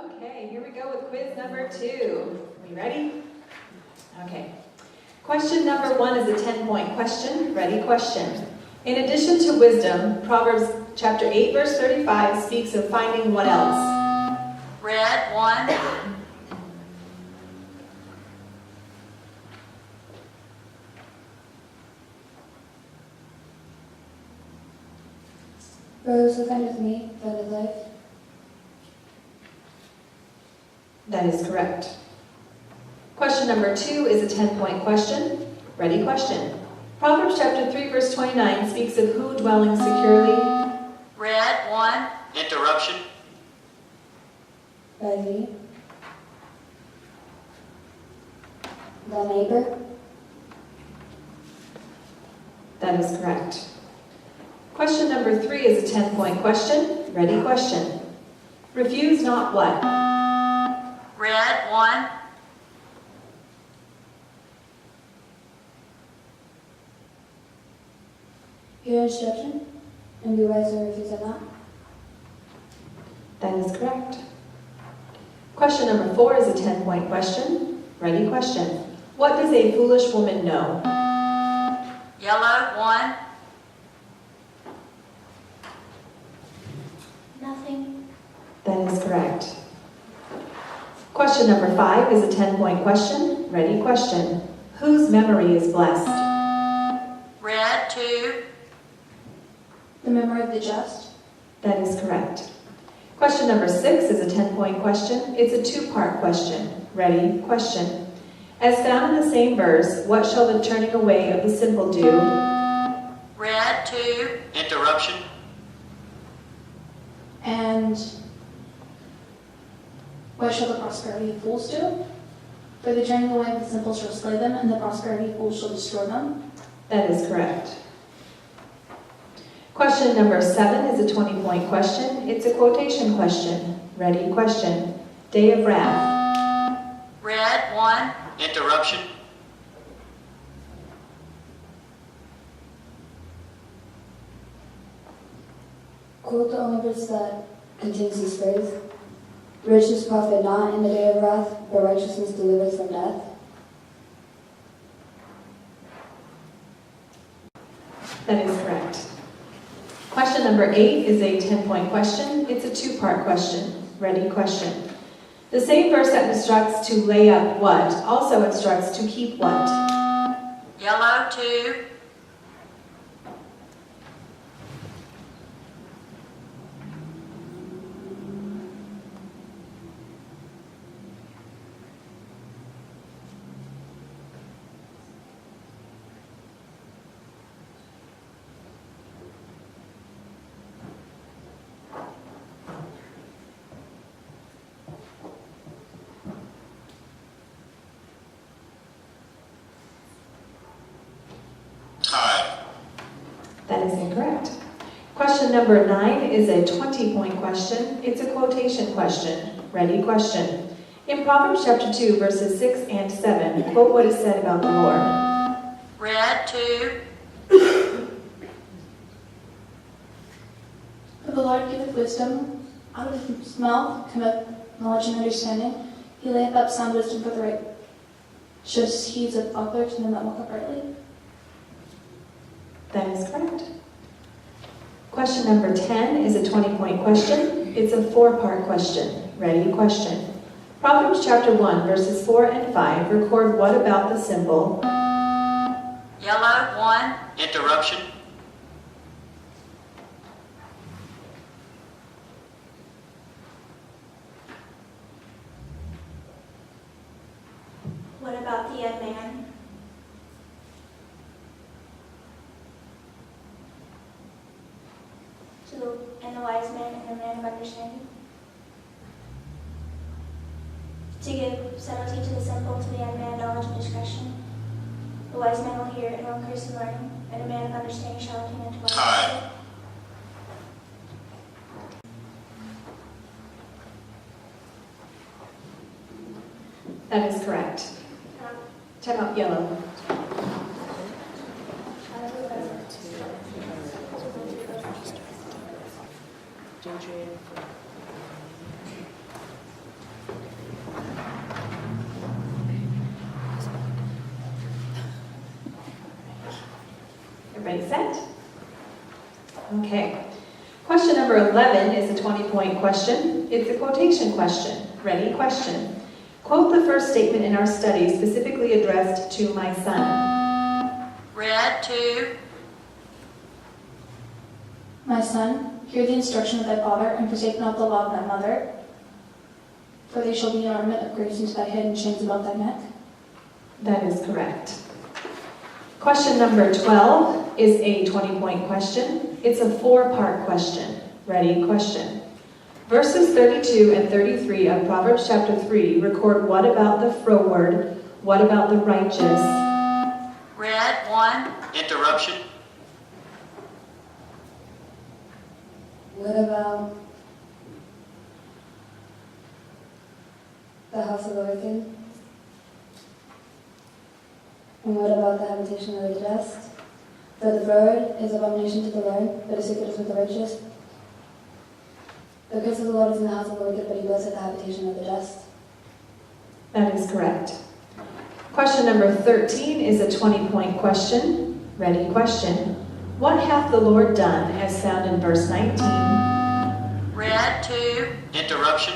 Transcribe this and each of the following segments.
Okay, here we go with quiz number 2. Are we ready? Okay. Question number 1 is a 10-point question. Ready? Question. In addition to wisdom, Proverbs chapter 8, verse 35 speaks of finding what else? Red, 1. Those who findeth me findeth life. That is correct. Question number 2 is a 10-point question. Ready? Question. Proverbs chapter 3, verse 29 speaks of who dwelling securely? Red, 1. Interruption. By thee. Thy neighbor. That is correct. Question number 3 is a 10-point question. Ready? Question. Refuse not what? Red, 1. Hear instruction, and be wise and refuse it not. That is correct. Question number 4 is a 10-point question. Ready? Question. What does a foolish woman know? Yellow, 1. Nothing. That is correct. Question number 5 is a 10-point question. Ready? Question. Whose memory is blessed? Red, 2. The memory of the just. That is correct. Question number 6 is a 10-point question. It's a 2-part question. Ready? Question. As found in the same verse, what shall the turning away of the simple do? Red, 2. Interruption. And what shall the prosperity of fools do? For the turning away of the simple shall slay them, and the prosperity of fools shall destroy them. That is correct. Question number 7 is a 20-point question. It's a quotation question. Ready? Question. Day of wrath. Red, 1. Interruption. Quote the only verse that contains this phrase. Riches profit not in the day of wrath, but righteousness delivers from death. That is correct. Question number 8 is a 10-point question. It's a 2-part question. Ready? Question. The same verse that instructs to lay up what also instructs to keep what? Yellow, 2. Tie. That is incorrect. Question number 9 is a 20-point question. It's a quotation question. Ready? Question. In Proverbs chapter 2, verses 6 and 7, quote what is said about the Lord. Red, 2. For the Lord giveth wisdom, out of his mouth cometh knowledge and understanding. He layeth up sound wisdom for the right. Shows he's a buckler to them that walk uprightly. That is correct. Question number 10 is a 20-point question. It's a 4-part question. Ready? Question. Proverbs chapter 1, verses 4 and 5 record what about the simple? Yellow, 1. Interruption. What about the young man? And the wise man and the man of understanding? To give subtlety to the simple, to the young man knowledge and discretion. The wise man will hear and will increase in learning, and a man of understanding shall attain unto wisdom. Tie. That is correct. Time out, yellow. Everybody set? Okay. Question number 11 is a 20-point question. It's a quotation question. Ready? Question. Quote the first statement in our study specifically addressed to my son. Red 2. My son, hear the instruction of thy father, and forsake not the law of thy mother, for they shall be an ornament of grace unto thy head and chains about thy neck. That is correct. Question number 12 is a 20-point question. It's a 4-part question. Ready? Question. Verses 32 and 33 of Proverbs chapter 3 record what about the froward, what about the righteous. Red 1. Interruption. What about the house of the wicked? And what about the habitation of the just? For the froward is abomination to the Lord, but his secret is with the righteous. The curse of the Lord is in the house of the wicked, but he blesseth the habitation of the just. That is correct. Question number 13 is a 20-point question. Ready? Question. What hath the Lord done, as found in verse 19? Red 2. Interruption.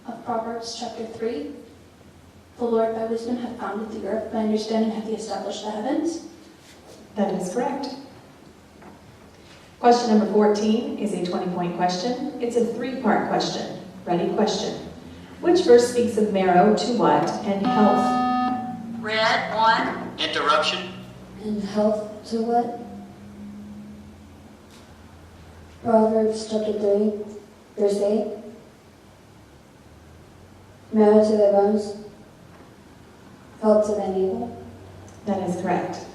Of Proverbs chapter 3, the Lord by wisdom hath founded the earth, by understanding hath he established the heavens. That is correct. Question number 14 is a 20-point question. It's a 3-part question. Ready? Question. Which verse speaks of marrow to what and health? Red 1. Interruption. And health to what? Proverbs chapter 3, verse 8. Marrow to their bones, health to their navel. That is correct.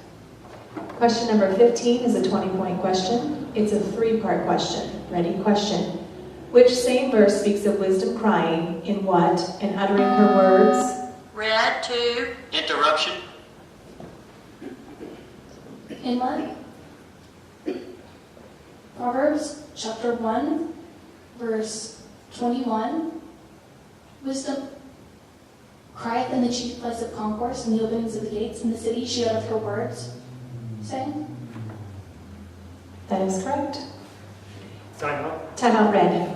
Question number 15 is a 20-point question. It's a 3-part question. Ready? Question. Which same verse speaks of wisdom crying in what and uttering her words? Red 2. Interruption. In what? Proverbs chapter 1, verse 21. Wisdom crieth in the chief place of concourse, in the openings of the gates, in the city she uttereth her words, saying. That is correct. Time out. Time out, red.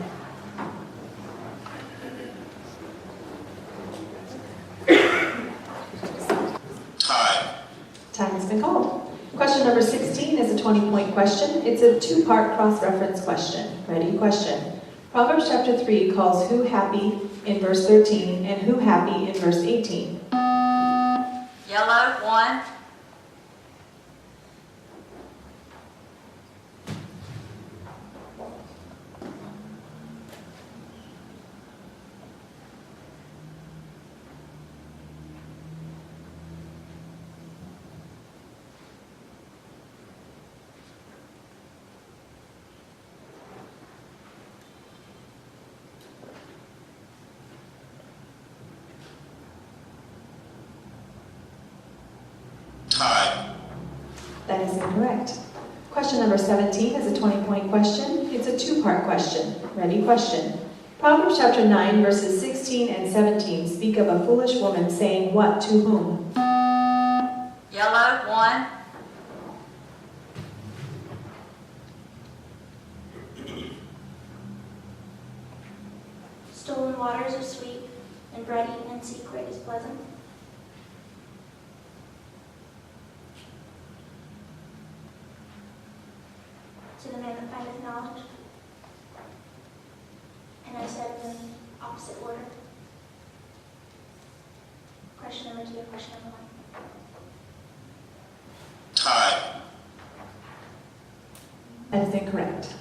Time. Time has been called. Question number 16 is a 20-point question. It's a 2-part cross-reference question. Ready? Question. Proverbs chapter 3 calls who happy in verse 13 and who happy in verse 18. Yellow 1. Time. That is incorrect. Question number 17 is a 20-point question. It's a 2-part question. Ready? Question. Proverbs chapter 9 verses 16 and 17 speak of a foolish woman saying what to whom? Yellow 1. Stolen waters are sweet, and bread eaten in secret is pleasant. To the man that findeth knowledge. And I said in the opposite order. Question number 2, question number 1. Time. That is incorrect.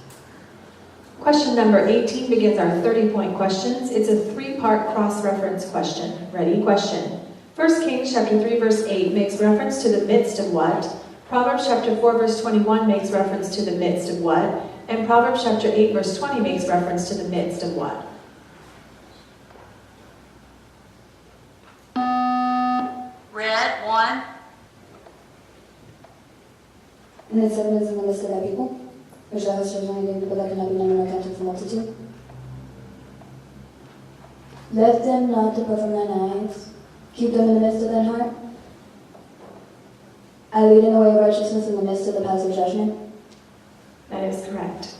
Question number 18 begins our 30-point questions. It's a 3-part cross-reference question. Ready? Question. 1 Kings chapter 3 verse 8 makes reference to the midst of what? Proverbs chapter 4 verse 21 makes reference to the midst of what? And Proverbs chapter 8 verse 20 makes reference to the midst of what? Red 1. And it said, is in the midst of thy people, which thou hast chosen against people that cannot be numbered nor counted for multitude. Let them not depart from thine eyes. Keep them in the midst of thine heart. I lead in the way of righteousness in the midst of the paths of judgment. That is correct.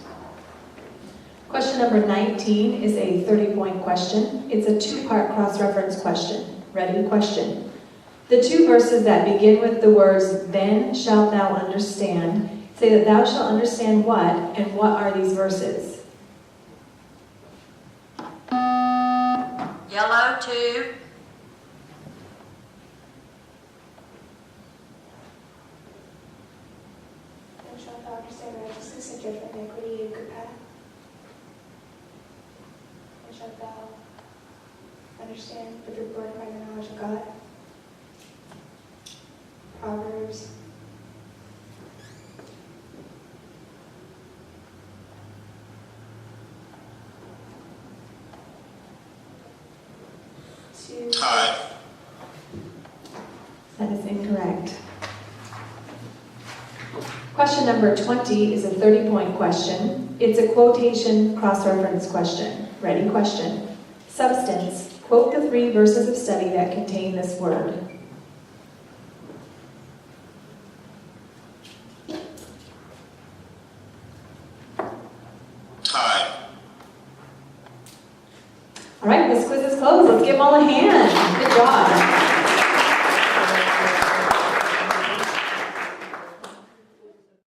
Question number 19 is a 30-point question. It's a two-part cross-reference question. Ready? Question. The two verses that begin with the words, then shalt thou understand, say that thou shalt understand what, and what are these verses? Yellow, 2. Then shalt thou understand righteousness and judgment, iniquity, and good path. Then shalt thou understand the good word by the knowledge of God. Proverbs. Tie. That is incorrect. Question number 20 is a 30-point question. It's a quotation cross-reference question. Ready? Question. Substance. Quote the 3 verses of study that contain this word. Tie. All right, this quiz is closed. Let's give them all a hand. Good job.